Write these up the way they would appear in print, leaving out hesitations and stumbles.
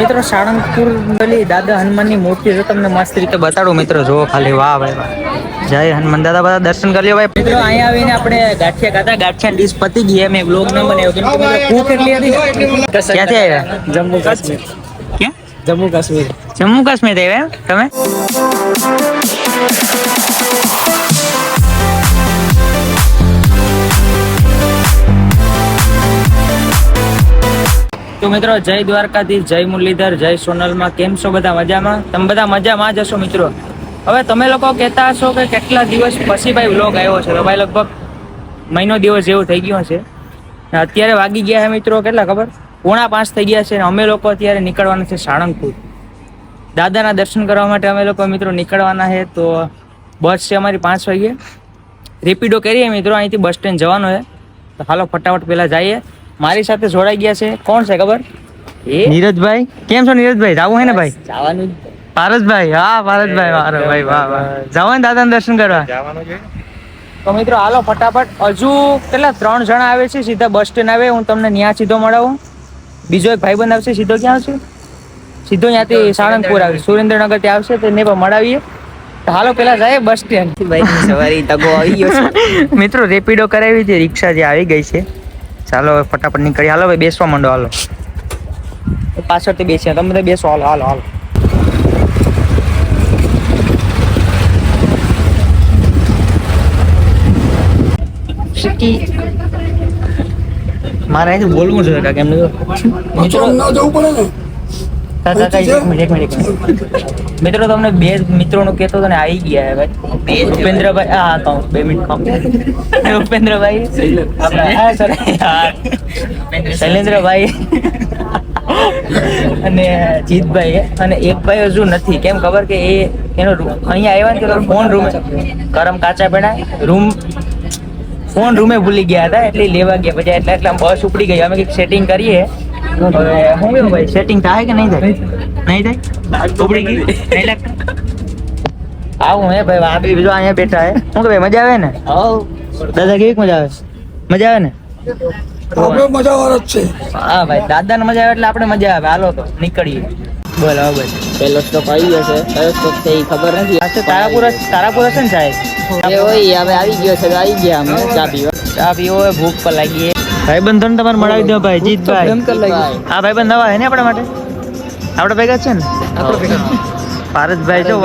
મિત્રો સાળંગપુર પેલી દાદા હનુમાનની મૂર્તિ જો તમને મસ્ત રીતે બતાડું મિત્રો, જો ખાલી વાહ ભાઈ વાહ. જય હનુમાન દાદા, બધા દર્શન કરી લ્યો ભાઈ. મિત્રો અહીંયા આવીને આપણે ગાંઠિયા ખાધા, ગાંઠિયા ડીશ પતી ગઈ. મેં બ્લોગ ન બનાવ્યો કેમ કે ભૂખ એટલી હતી. ક્યાંથી આવ્યા? જમ્મુ કાશ્મીર. ક્યાં? જમ્મુ કાશ્મીર. જમ્મુ કાશ્મીર આવ્યા તમે? તો મિત્રો જય દ્વારકાધીશ, જય મુરલીધર, જય સોનલમાં. કેમ છો બધા? મજામાં? તમે બધા મજામાં જ હશો મિત્રો. હવે તમે લોકો કહેતા હશો કે કેટલા દિવસ પછી ભાઈ વ્લોગ આવ્યો છે, તો ભાઈ લગભગ મહિનો દિવસ જેવું થઈ ગયો છે. અત્યારે વાગી ગયા છે મિત્રો કેટલા ખબર? 4:45 થઈ ગયા છે. અમે લોકો અત્યારે નીકળવાના છે સાળંગપુર. દાદાના દર્શન કરવા માટે અમે લોકો મિત્રો નીકળવાના છે. તો બસ છે અમારી 5 વાગે. રેપિડો કરીએ મિત્રો, અહીંથી બસ સ્ટેન્ડ જવાનો છે. તો હાલો ફટાફટ પહેલા જઈએ. મારી સાથે જોડાઈ ગયા છે, કોણ છે ખબર? નીરજભાઈ. કેમ છો નીરજભાઈ? જાવું હે ને ભાઈ? જવાનું. પારસભાઈ. હા પારસભાઈ, મારો ભાઈ. વાહ વાહ. જવાનું દાદાના દર્શન કરવા. જવાનું છે. તો મિત્રો હાલો ફટાફટ. હજુ કેટલા 3 જણા આવે છે, સીધા બસ સ્ટેન્ડ આવે. હું તમને ત્યાં સીધો મળાવું. બીજો એક ભાઈબંધ આવશે, સીધો ક્યાં આવશે? સીધો ત્યાંથી સાળંગપુર આવે, સુરેન્દ્રનગર ત્યાં આવશે, તેને પણ મળાવીએ. હાલો પેલા જાય બસ સ્ટેન્ડ. સવારી તગો આવી ગયો છે. મિત્રો રેપિડો કરાવી હતી, રિક્ષા જે આવી ગઈ છે. ચાલો હવે ફટાફટ નીકળી. હાલો ભાઈ બેસવા માંડો. હાલો પાછળથી બેસીએ, તમે બધા બેસો. હાલો હાલો હાલો. મારે અહીંથી બોલવું જોઈએ કાકા એમને. મિત્રો મિત્રો તમને 2 મિત્રોનું કહેતો હતો ને, આવી ગયા ભાઈ. ઉપેન્દ્રભાઈ. હા તો 2 મિનિટ ઉપેન્દ્રભાઈ, શૈલેન્દ્રભાઈ અને જીતભાઈ. અને એક ભાઈ હજુ નથી. કેમ ખબર? કે એનો અહીંયા આવ્યા ને ફોન રૂમ કરમ કાચા પેડા રૂમ ફોન રૂમે ભૂલી ગયા હતા, એટલે લેવા ગયા. પછી એટલે બસ ઉપડી ગઈ. અમે કંઈક સેટિંગ કરીએ. હવે હું કેવું ભાઈ, સેટિંગ થાય કે નહીં થાય? નહીં થાય? ઉપડી ગઈ નહીં લાગતું? આવું હે ભાઈ. આ બી બીજો અહીંયા બેઠા હે. શું કે ભાઈ મજા આવે ને? દાદા કેવી મજા આવે? મજા આવે ને? આપણે મજા વાળો જ છે. હા ભાઈ, દાદાને મજા આવે એટલે આપણે મજા આવે. હાલો તો નીકળીએ. બોલ હવે ભાઈ. પહેલો સ્ટોપ આવી ગયો છે. કયો સ્ટોપ છે એ ખબર નથી. આ તો તારાપુર હશે ને સાહેબ? એ હોય હવે આવી ગયો છે. આવી ગયા અમે ચા પીવા. ચા પીવો હોય, ભૂખ પર લાગી. ભાઈબંધ ને તમારે મળાવી દો ભાઈ. જીતભાઈ. હા ભાઈબંધ નવા હે ને આપણા માટે? આપણે ભેગા છે ને? પારસભાઈ જો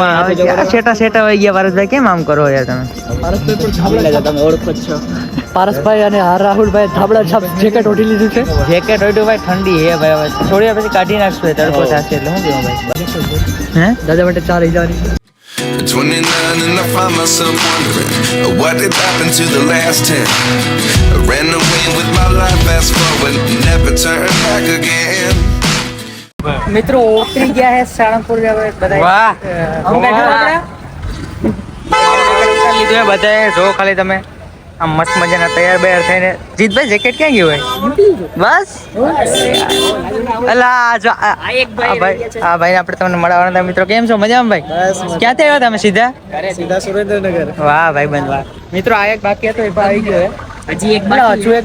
સેટા હોય ગયા. પારસભાઈ કેમ આમ કરો યાર તમે? તમે ઓળખો જ છો. પારસભાઈ અને રાહુલભાઈ ધાબળા છાપ જેકેટ ઓઢી લીધું છે. જેકેટ ઓઢ્યું ભાઈ, ઠંડી હે ભાઈ. હવે થોડી વાર પછી કાઢી નાખશું, તડકો થશે એટલે શું કેવું ભાઈ? હે દાદા માટે ચા લઈ જવાની. 29 and I find myself wondering what did happen to the last 10. I ran away with my life, fast forward, never turn back again. મિત્રો ઉતરી ગયા હે સાળંગપુર બધા. વાહ લીધું બધાએ. જો ખાલી તમે આમ મસ્ત મજાના તૈયાર બૈયાર થઈને. જીતભાઈ જેકેટ ક્યાં ગયું હોય? બસ અલા જો આ ભાઈ આપણે તમને મળવાના હતા મિત્રો. કેમ છો? મજામાં ભાઈ? ક્યાંથી આવ્યા તમે? સીધા સુરેન્દ્રનગર. વાહ ભાઈ બંધ વાહ. મિત્રો આ એક બાકી હતો, એ પણ આવી ગયો. હજી એક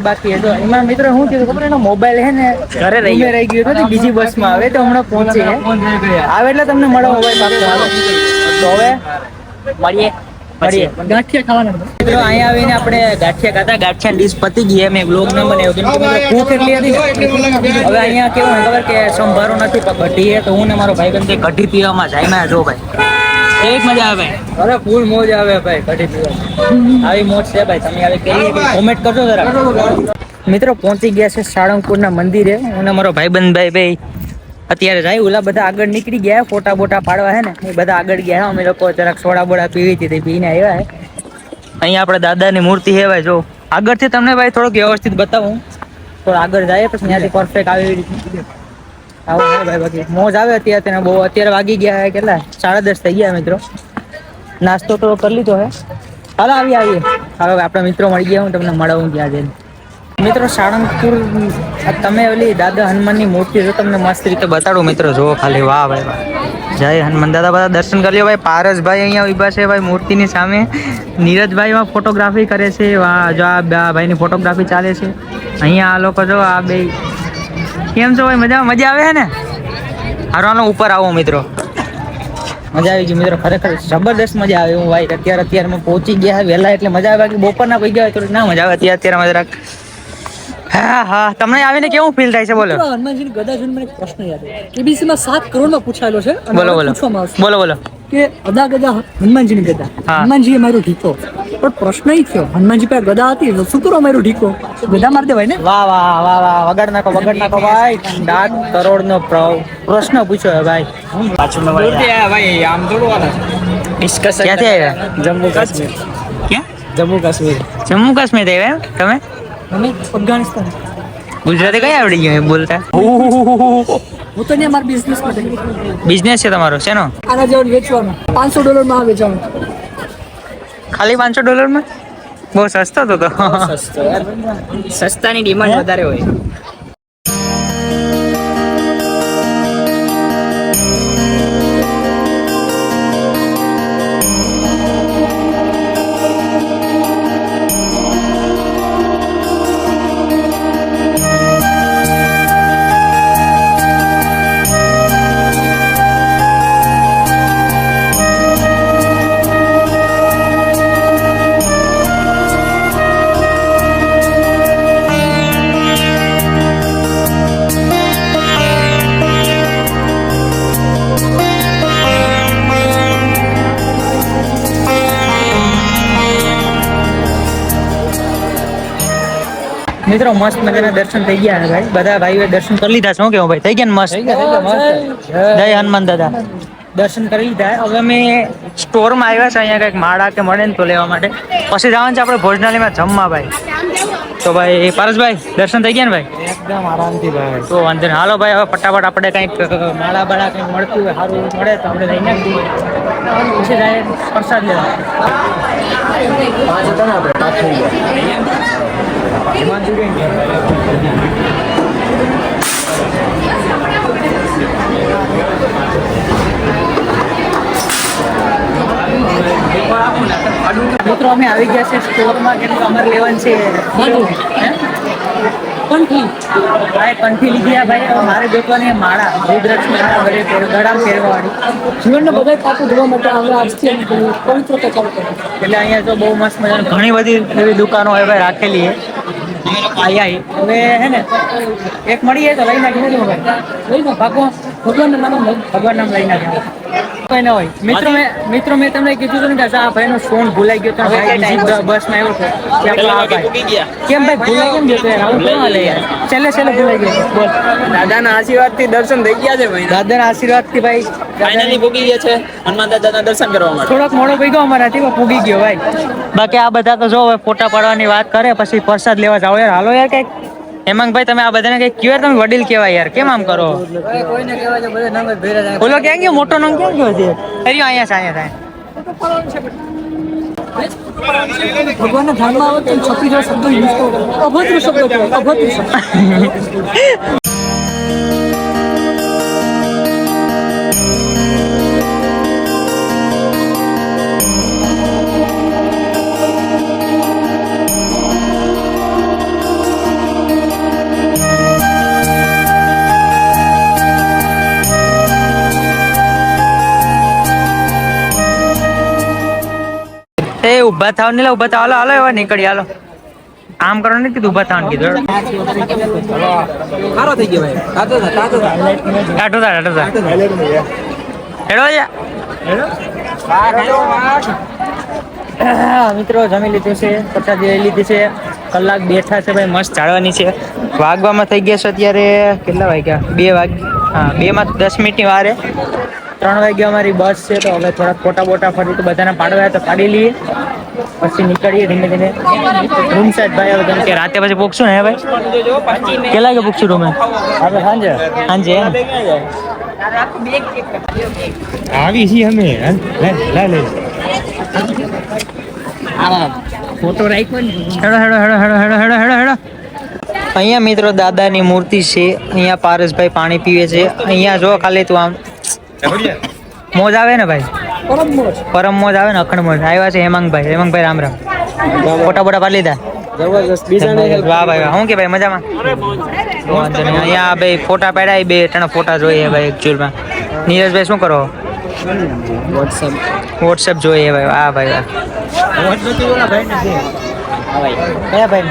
બાકી હતો. એમાં મિત્રો શું થયું ખબર? એનો મોબાઈલ હે ને ઘરે રહી ગયો હતો. બીજી બસમાં આવે તો હમણાં પહોંચી આવે એટલે તમને મળો મોબાઈલ પાછો. તો હવે મળીએ. ગાંઠિયા ખાવાના મિત્રો. અહીંયા આવીને આપણે ગાંઠિયા ખાધા, ગાંઠિયા ડીશ પતી ગઈ. મેં બ્લોગ ન બનાવ્યો કેમ કે ભૂખ એટલી હતી. હવે અહીંયા કેવું ખબર કે સંભારો નથી પણ કઢી હે. તો હું ને મારો ભાઈબંધ કઢી પીવામાં જાય. જો ભાઈ એક મજા આવે. અરે ફૂલ મોજ આવે ભાઈ કઢી પીવામાં. આવી મોજ છે ભાઈ. તમે આવી કેવી કોમેન્ટ કરજો જરા. મિત્રો પહોંચી ગયા છે સાળંગપુરના મંદિરે. હું ને મારો ભાઈબંધ ભાઈ અત્યારે જાય. ઓલા બધા આગળ નીકળી ગયા, ફોટા બોટા પાડવા હે ને એ બધા આગળ ગયા. અમે લોકો જરાક સોડા બોડા પીવી હતી, પીને આવ્યા હે. અહીંયા આપણે દાદાની મૂર્તિ હે ભાઈ. જો આગળથી તમને ભાઈ થોડોક વ્યવસ્થિત બતાવું. તો આગળ જાય પછી ત્યાંથી પરફેક્ટ આવી રીતે આવું હે ભાઈ. બાકી મોજ આવે અત્યારે બહુ. અત્યારે વાગી ગયા હે કેટલા? 10:30 થઈ ગયા મિત્રો. નાસ્તો તો કરી લીધો હે. હાલો આવીએ. હાલો આપણા મિત્રો મળી ગયા. હું તમને મળાવું ત્યાં જઈને. મિત્રો સાળંગપુર તમે ઓલી દાદા હનુમાનની મૂર્તિ જો તમને મસ્ત રીતે બતાડું મિત્રો. જો ખાલી વાહ ભાઈ વાહ. જય હનુમાન દાદા, બધા દર્શન કરી લ્યો ભાઈ. પારસભાઈ અહીંયા ઊભા છે ભાઈ મૂર્તિની સામે. નીરજભાઈ ફોટોગ્રાફી કરે છે. વાહ જો આ ભાઈની ફોટોગ્રાફી ચાલે છે. અહીંયા આ લોકો જો આ બે કેમ છો ભાઈ? મજા આવે છે ને? હારવાનો ઉપર આવો મિત્રો. મજા આવી ગઈ મિત્રો, ખરેખર જબરદસ્ત મજા આવે હું ભાઈ. અત્યારે અમે પહોંચી ગયા વહેલા એટલે મજા આવે, બાકી બપોરના કોઈ ગયા હોય તો ના મજા આવે. અત્યારે મજા રાખ. હા તમને આવીને કેવું ફીલ થાય છે બોલો? હનુમાનજીની ગદા જોઈને મને એક પ્રશ્ન યાદ આવ્યો. KBC માં 7 કરોડમાં પૂછાયેલો છે અને બોલો પૂછવામાં આવશે બોલો કે અદા ગદા હનુમાનજીની ગદા, હનુમાનજીએ માર્યો ઢીકો. પણ પ્રશ્ન એ થયો, હનુમાનજી પાસે ગદા હતી તો શું કરો માર્યો ઢીકો? ગદા મારી દેવાય ને. વાહ વગાડ નાખો ભાઈ. 7 કરોડનો પ્રશ્ન પૂછ્યો ભાઈ. ભાઈ આમ થોડું ક્યાંથી આવ્યા? જમ્મુ કાશ્મીર. ક્યાં? જમ્મુ જમ્મુ કાશ્મીર. કાશ્મીર આવ્યા તમે? અમે અફઘાનિસ્તાન. ગુજરાતી કઈ આવડી ગયું બોલતા? હું તો ત્યાં મારા બિઝનેસ માટે બિઝનેસ છે તમારો શેનો? આના જેવું વેચવાનો. $500 માં વેચવાનું. ખાલી $500 બહુ સસ્તો તો સસ્તાની ડિમાન્ડ વધારે હોય. મિત્રો મસ્ત મજાના દર્શન થઈ ગયા ભાઈ. બધા ભાઈઓએ દર્શન કરી લીધા. શું કેવું ભાઈ? થઈ ગયા ને મસ્ત? જય હનુમાન દાદા. દર્શન કરી લીધા. હવે અમે સ્ટોરમાં આવ્યા છે અહીંયા કંઈક માળા કે મળે ને તો લેવા માટે. પછી જવાનું છે આપણે ભોજનાલયમાં જમવા ભાઈ. તો ભાઈ પારસભાઈ દર્શન થઈ ગયા ને ભાઈ? એકદમ આરામથી ભાઈ. તો વાંધો નહીં. હાલો ભાઈ હવે ફટાફટ આપણે કંઈક માળા બાળા કંઈક મળતું હોય સારું મળે તો આપણે લઈને પછી જાય પ્રસાદ લેવા. મિત્રો અમે આવી ગયા છે સ્ટોરમાં, કેમ કે અમારે લેવાનું છે કંઠી લીધી ભાઈ. હવે મારે જોવાની માળા રુદ્રાક્ષની ગળામાં ફેરવાવાળી. જીવનના બધા પાકો જોવા માટે હવે આજથી પવિત્રતા ચાલુ કરી. એટલે અહીંયા તો બહુ મસ્ત મજાની ઘણી બધી એવી દુકાનો હવે ભાઈ રાખેલી છે. હવે હે ને એક મળી જાય તો લઈ નાખી નથી ભાઈ. લઈ નાખ પાકો. ભગવાનના નામ લઈ નાખ્યા. કઈ ના હોય મિત્રો મેં તમને કીધું હતું ને કે આ ભાઈનો ફોન ભૂલાઈ ગયો તો બસમાં આવ્યો હતો. કેમ ભાઈ ભૂલાઈ કેમ ગયો? આવું કેમ હાલે યાર? છેલ્લે ભૂલાઈ ગયો. બોલ. દાદાના આશીર્વાદથી દર્શન થઈ ગયા છે ભાઈ. દાદાના આશીર્વાદથી ભાઈ ફાઇનલી પૂગી ગયા છે હનુમાન દાદાના દર્શન કરવા માટે. થોડોક મોડો પડી ગયો અમારાથી, પૂગી ગયો ભાઈ. બાકી આ બધા તો જો ફોટા પાડવાની વાત કરે પછી પ્રસાદ લેવા જાઓ યાર. હાલો યાર કઈક. હેમાંગભાઈ તમે આ બધાને કઈ કયો, તમે વડીલ કેવાય યાર, કેમ આમ કરો? કોઈને કહેવાય બધા નામ જ ભેરા જાય. ઓલો ક્યાં ગયો? મોટો નામ ક્યાં ગયો છે? અરે અહીંયા થાય. ભગવાનના ધ્યાનમાં આવે તો છપરી જેવા શબ્દો યુઝ કરો. અભદ્ર શબ્દો કહેવાય, અભદ્ર શબ્દ. ઉભા થાવ ને, ઉભા થાવ. હાલો એવા નીકળી. હાલો આમ કરો ને કીધું, ઉભા થાવ કીધું. સારો થઈ ગયો ભાઈ. ટાટો હેડો મિત્રો જમી લીધું છે, પ્રસાદી લઈ લીધી છે. કલાક બેઠા છે ભાઈ, મસ્ત ચાળવાની છે. વાગવામાં થઈ ગયા છે અત્યારે કેટલા વાગ્યા? 2 વાગ્યા. હા 2 માં 10 મિનિટની વારે. 3 વાગ્યા અમારી બસ છે. તો હવે થોડા ફોટા બોટા ફરી તો બધાને પાડવા તો પાડી લઈએ, પછી નીકળીએ ધીમે ધીમે રૂમ સાઈડ ભાઈ. હવે કેમ કે રાતે પછી પૂછશું ને ભાઈ, કેટલા વાગે પૂછશું રૂમે? હવે સાંજે આવી છીએ અમે. ફોટો રાખ્યો. હેડો. અહીંયા મિત્રો દાદાની મૂર્તિ છે. અહીંયા પારસભાઈ પાણી પીવે છે. અહીંયા જો ખાલી તું આમ મોજ આવે ને ભાઈ, પરમ મોજ આવે ને, અખંડ મોજ. આવ્યા છે હેમાંગભાઈ. રામ રામ. ફોટા બોટા પાડી લીધા? જબરજસ્ત. વાહ ભાઈ, શું કે ભાઈ મજામાં? તો વાંધો નહીં. અહીંયા ભાઈ ફોટા પાડ્યા, બે ત્રણ ફોટા જોઈએ ભાઈ એકચ્યુઅલમાં. નીરજભાઈ શું કરો? વોટ્સએપ જોઈએ ભાઈ. હા ભાઈ વાહ. કયા ભાઈ?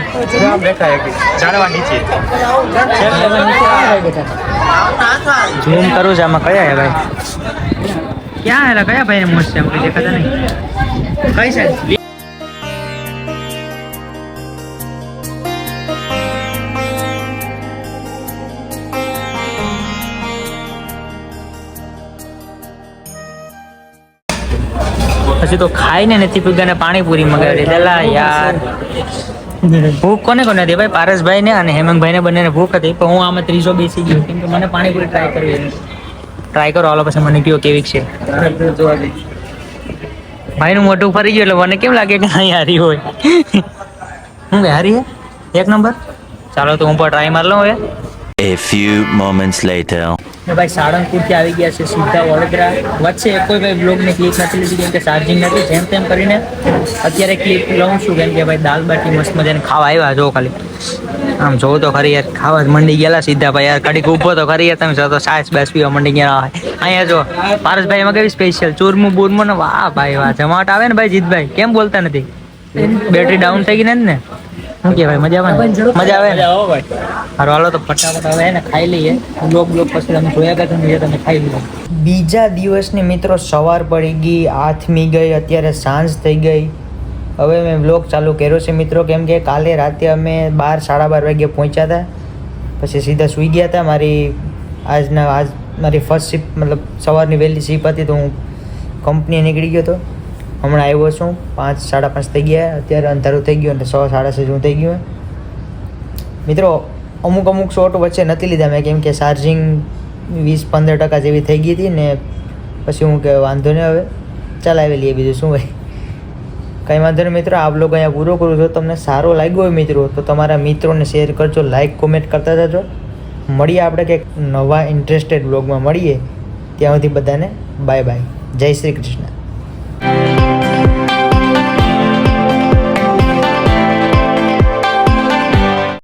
ઝૂમ કરું છું આમાં. કયા હે ભાઈ? ક્યાં હેલા? કયા ભાઈ ને મોજ છે? એમ કઈ દેખાતા નહીં. કઈ સાઈડ? પછી તો ખાઈને નથી પીગાને પાણીપુરી મગાવી દેલા યાર. ભૂખ કોને કોને હતી ભાઈ? પારસભાઈ ને અને હેમંતભાઈ ને બંનેને ભૂખ હતી, પણ હું આમાં ત્રીજો બેસી ગયો કેમ કે મને પાણીપુરી ટ્રાય કરવી હતી. ટ્રાય કરો હાલો, પછી મને કહો કેવી છે. ભાઈનું મોઢું ફરી ગયું એટલે મને કેમ લાગે કે નહીં હારી હોય. હું કે હારી હે? એક નંબર. ચાલો તો હું પણ ટ્રાય માર લઉં હવે. A few moments later. ભાઈ સાળંગપુરથી આવી ગયા છે સીધા વડોદરા. વચ્ચે કોઈ ભાઈ બ્લોગની ક્લિપ નથી લીધી કેમ કે ચાર્જિંગ નથી. જેમ તેમ કરીને અત્યારે ક્લિપ લઉં છું કેમ કે ભાઈ દાલ બાટી મસ્ત મજાને ખાવા આવ્યા. જો ખાલી આમ જોવો તો ખરી યાર, ખાવા જ મંડી ગયેલા સીધા ભાઈ યાર. કડીક ઊભો તો ખરી યાર, તમે જો તો સાસ બાસ પીવા મંડી ગયા. અહીંયા જો પારસભાઈ એમાં કેવી સ્પેશિયલ ચૂરમું બુરમું ને વાહ ભાઈ વાહ. જમાવટ આવે ને ભાઈ જીતભાઈ, કેમ બોલતા નથી? બેટરી ડાઉન થઈ ગઈ ને ને શું કે ભાઈ? મજા આવે ને? મજા આવે ને? હારો હાલો તો ફટાફટ હવે ને ખાઈ લઈએ. બ્લોગ પછી તમે જોયા કરશો ને તમે ખાઈ લઈએ. બીજા દિવસની મિત્રો સવાર પડી ગઈ, આથમી ગઈ, અત્યારે સાંજ થઈ ગઈ. હવે મેં બ્લોગ ચાલુ કર્યો છે મિત્રો કેમ કે કાલે રાતે અમે 12-12:30 વાગે પહોંચ્યા હતા. પછી સીધા સૂઈ ગયા હતા. આજ મારી ફર્સ્ટ શિપ મતલબ સવારની વહેલી શિપ હતી તો હું કંપનીએ નીકળી ગયો હતો. હમણાં આવ્યો છું 5-5:30 થઈ ગયા. અત્યારે અંધારું થઈ ગયું એટલે 6-6:30 થઈ ગયું મિત્રો. અમુક શોટ વચ્ચે નથી લીધા મેં કેમ કે ચાર્જિંગ 20-15% જેવી થઈ ગઈ હતી ને પછી હું કે વાંધો નહીં હવે ચલાવી લઈએ, બીજું શું ભાઈ. કંઈ વાંધો નહીં મિત્રો. આ બ્લોગ અહીંયા પૂરો કરું છું. તમને સારો લાગ્યો હોય મિત્રો તો તમારા મિત્રોને શેર કરજો, લાઈક કોમેન્ટ કરતા જજો. મળીએ આપણે કંઈક નવા ઇન્ટરેસ્ટેડ બ્લોગમાં મળીએ. ત્યાં સુધી બધાને બાય બાય. જય શ્રી કૃષ્ણ.